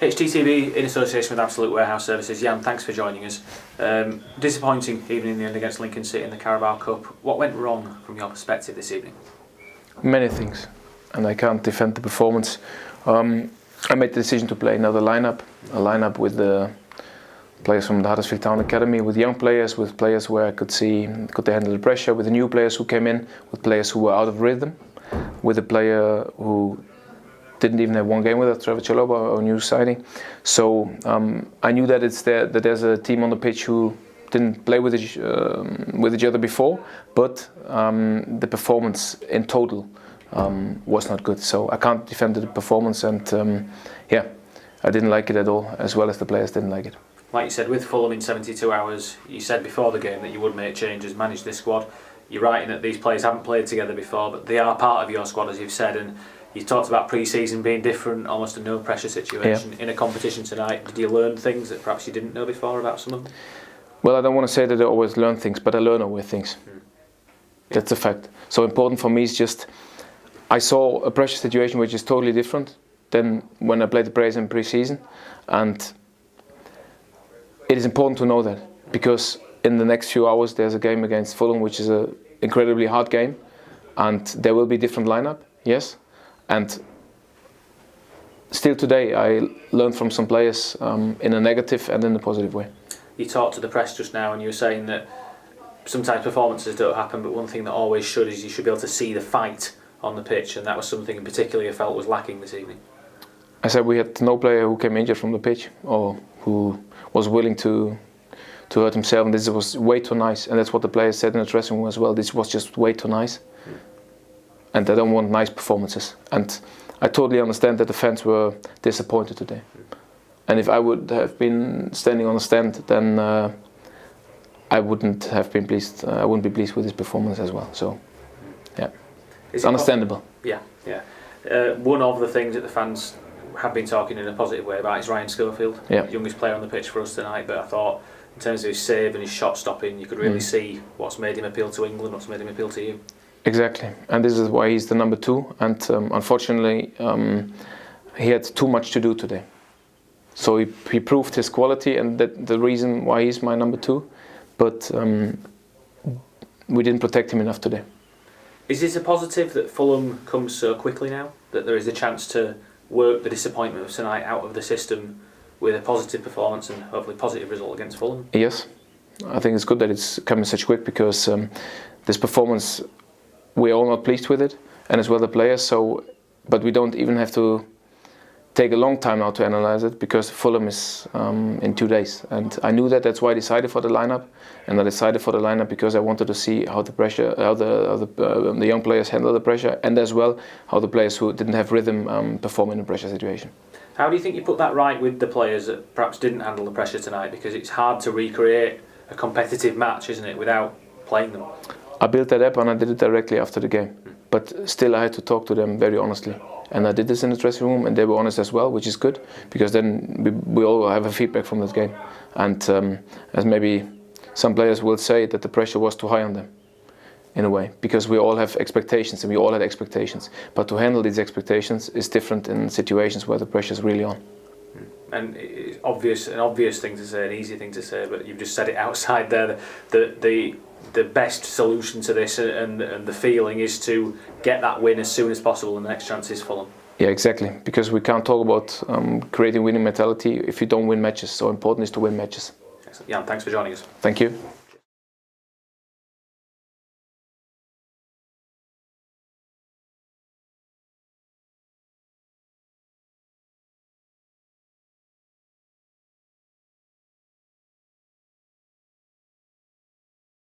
HTTV in association with Absolute Warehouse Services. Jan, thanks for joining us. Disappointing evening in the end against Lincoln City in the Carabao Cup. What went wrong from your perspective this evening? Many things, and I can't defend the performance. I made the decision to play another lineup, a lineup with the players from the Huddersfield Town Academy, with young players, with players where I could see could they handle the pressure, with the new players who came in, with players who were out of rhythm, with a player who didn't even have one game with us, Trevor Chalobah, our new signing. So I knew that there's a team on the pitch who didn't play with each other before, but the performance in total was not good. So I can't defend the performance, and yeah, I didn't like it at all, as well as the players didn't like it. Like you said, with Fulham in 72 hours, you said before the game that you would make changes, manage this squad. You're right in that these players haven't played together before, but they are part of your squad, as you've said, and you talked about pre-season being different, almost a no-pressure situation. In a competition tonight, did you learn things that perhaps you didn't know before about some of them? Well, I don't want to say that I always learn things, but I learn always things. That's a fact. So important for me is just, I saw a pressure situation which is totally different than when I played the players in pre-season, and it is important to know that, because in the next few hours there's a game against Fulham, which is an incredibly hard game, and there will be different lineup, yes. And still today I learned from some players in a negative and in a positive way. You talked to the press just now and you were saying that sometimes performances don't happen, but one thing that always should is you should be able to see the fight on the pitch, and that was something in particular you felt was lacking this evening. I said we had no player who came injured from the pitch or who was willing to hurt himself, and this was way too nice, and that's what the players said in the dressing room as well. This was just way too nice. And I don't want nice performances. And I totally understand that the fans were disappointed today. And if I would have been standing on the stand, then I wouldn't have been pleased. I wouldn't be pleased with this performance as well. So, yeah, it's understandable. Yeah. One of the things that the fans have been talking in a positive way about is Ryan Schofield, youngest player on the pitch for us tonight. But I thought, in terms of his save and his shot stopping, you could really see what's made him appeal to England, what's made him appeal to you. Exactly, and this is why he's the number 2, and unfortunately he had too much to do today. So he proved his quality, and that the reason why he's my number 2, but we didn't protect him enough today. Is this a positive that Fulham comes so quickly now, that there is a chance to work the disappointment of tonight out of the system with a positive performance and hopefully positive result against Fulham? Yes, I think it's good that it's coming such quick, because this performance, we're all not pleased with it, and as well the players. So, but we don't even have to take a long time now to analyze it, because Fulham is in 2 days, and I knew that. That's why I decided for the lineup, and I decided for the lineup because I wanted to see how the pressure, how the young players handle the pressure, and as well how the players who didn't have rhythm perform in a pressure situation. How do you think you put that right with the players that perhaps didn't handle the pressure tonight? Because it's hard to recreate a competitive match, isn't it, without playing them? I built that up and I did it directly after the game, but still I had to talk to them very honestly, and I did this in the dressing room, and they were honest as well, which is good, because then we all have a feedback from that game. And as maybe some players will say, that the pressure was too high on them in a way, because we all have expectations, and we all had expectations, but to handle these expectations is different in situations where the pressure is really on. And it's an obvious thing to say, an easy thing to say, but you've just said it outside there. The best solution to this and the feeling is to get that win as soon as possible, and the next chance is Fulham. Yeah, exactly, because we can't talk about creating winning mentality if you don't win matches. So important is to win matches. Excellent. Jan, thanks for joining us. Thank you.